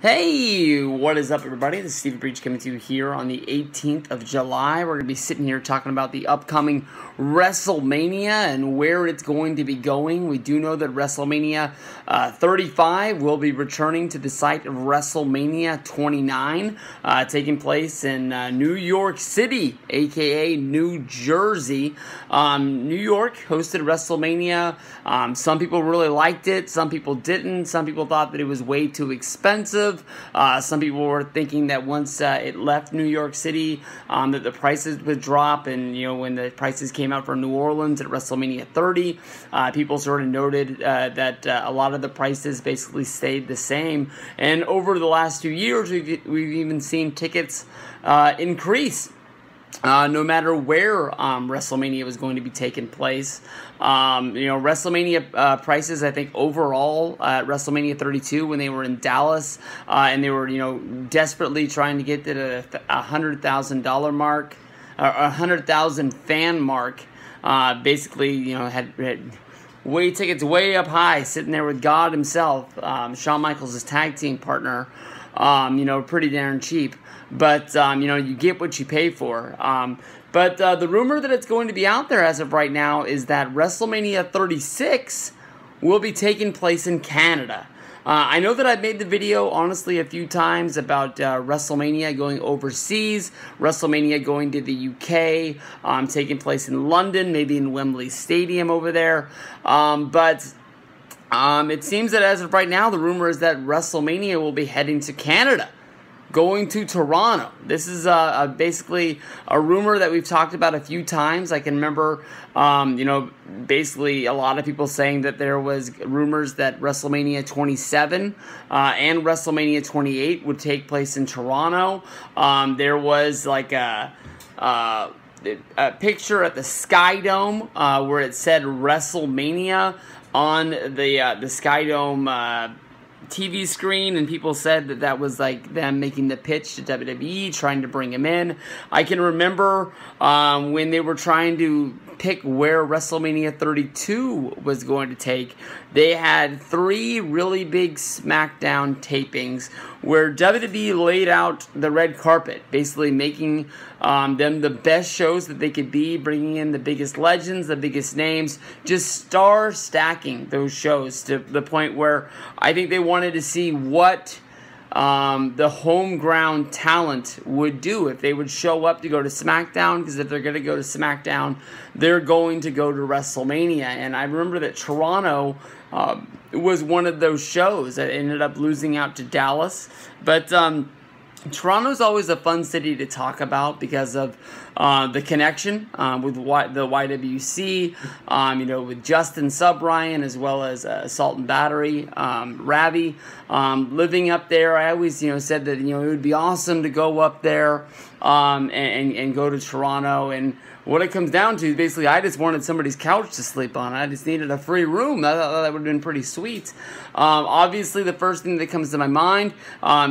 Hey, what is up, everybody? This is Steve Breach coming to you here on the 18th of July. We're going to be sitting here talking about the upcoming Wrestlemania and where it's going to be going. We do know that Wrestlemania 35 will be returning to the site of Wrestlemania 29, taking place in New York City, aka New Jersey. New York hosted WrestleMania. Some people really liked it, some people didn't. Some people thought that it was way too expensive. Some people were thinking that once it left New York City, that the prices would drop. And when the prices came out for New Orleans at WrestleMania 30, people sort of noted that a lot of the prices basically stayed the same. And over the last few years, we've even seen tickets increase. No matter where WrestleMania was going to be taking place. WrestleMania prices, I think, overall at WrestleMania 32 when they were in Dallas, and they were, desperately trying to get to the $100,000 mark, or 100,000 fan mark. Basically, had tickets way up high, sitting there with God himself. Shawn Michaels' his tag team partner. Pretty darn cheap. But, you get what you pay for. But the rumor that it's going to be out there as of right now is that WrestleMania 36 will be taking place in Canada. I know that I've made the video, honestly, a few times about WrestleMania going overseas, WrestleMania going to the UK, taking place in London, maybe in Wembley Stadium over there. But it seems that as of right now, the rumor is that WrestleMania will be heading to Canada, going to Toronto. This is basically a rumor that we've talked about a few times. I can remember, basically a lot of people saying that there was rumors that WrestleMania 27 and WrestleMania 28 would take place in Toronto. There was like a picture at the Skydome where it said WrestleMania on the Skydome TV screen, and people said that that was like them making the pitch to WWE, trying to bring him in. I can remember when they were trying to pick where WrestleMania 32 was going to take. They had 3 really big SmackDown tapings where WWE laid out the red carpet, basically making them the best shows that they could be, bringing in the biggest legends, the biggest names, just star stacking those shows to the point where I think they wanted to see what the home ground talent would do if they would show up to go to SmackDown, because if they're going to go to SmackDown, they're going to go to WrestleMania. And I remember that Toronto was one of those shows that ended up losing out to Dallas. But Toronto's always a fun city to talk about because of the connection with the YWC, with Justin Subryan, as well as Assault and Battery, Ravi, living up there. I always, said that, it would be awesome to go up there and go to Toronto. And what it comes down to is basically I just wanted somebody's couch to sleep on. I just needed a free room. I thought that would have been pretty sweet. Obviously, the first thing that comes to my mind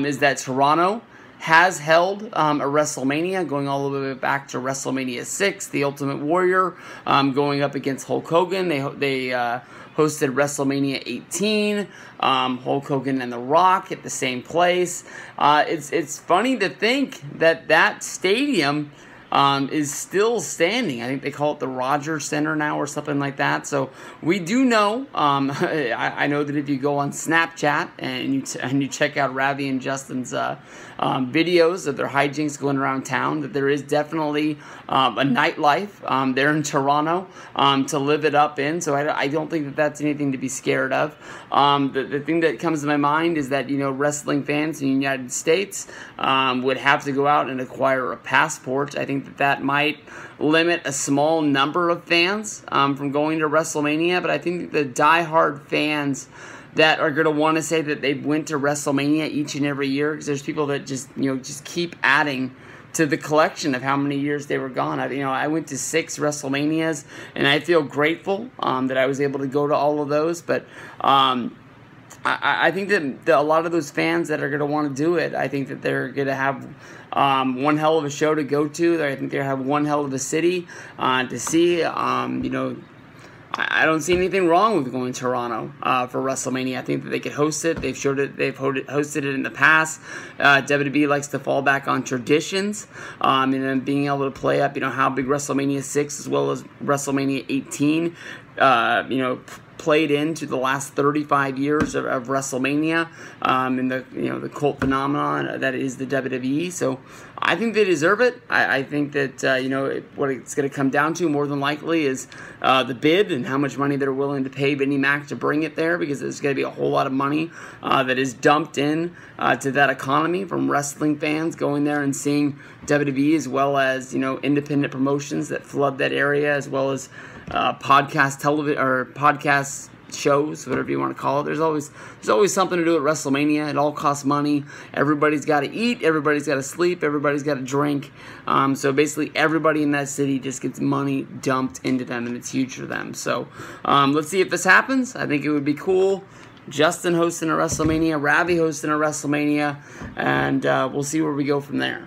is that Toronto has held a WrestleMania, going all the way back to WrestleMania 6, The Ultimate Warrior, going up against Hulk Hogan. They hosted WrestleMania 18, Hulk Hogan and The Rock at the same place. It's funny to think that that stadium is still standing. I think they call it the Rogers Center now or something like that. So we do know, I know that if you go on Snapchat and you check out Ravi and Justin's videos of their hijinks going around town, that there is definitely a nightlife there in Toronto to live it up in. So I don't think that that's anything to be scared of. The thing that comes to my mind is that, wrestling fans in the United States would have to go out and acquire a passport. I think that might limit a small number of fans from going to WrestleMania, but I think the diehard fans that are going to want to say that they went to WrestleMania each and every year, because there's people that just keep adding to the collection of how many years they were gone. I went to 6 WrestleManias, and I feel grateful that I was able to go to all of those. But I think that a lot of those fans that are going to want to do it, I think that they're going to have one hell of a show to go to. I think they have one hell of a city to see. I don't see anything wrong with going to Toronto for WrestleMania. I think that they could host it. They've showed it. They've hosted it in the past. WWE likes to fall back on traditions, and then being able to play up, how big WrestleMania 6 as well as WrestleMania 18, played into the last 35 years of WrestleMania, and the cult phenomenon that is the WWE. So I think they deserve it. I think that what it's going to come down to more than likely is the bid and how much money they're willing to pay Vinnie Mac to bring it there, because there's going to be a whole lot of money that is dumped in to that economy from wrestling fans going there and seeing WWE, as well as independent promotions that flood that area, as well as podcast television or podcast shows, whatever you want to call it. There's always something to do at WrestleMania. It all costs money. Everybody's got to eat. Everybody's got to sleep. Everybody's got to drink. So basically, everybody in that city just gets money dumped into them, and it's huge for them. So let's see if this happens. I think it would be cool. Justin hosting a WrestleMania, Ravi hosting a WrestleMania, and we'll see where we go from there.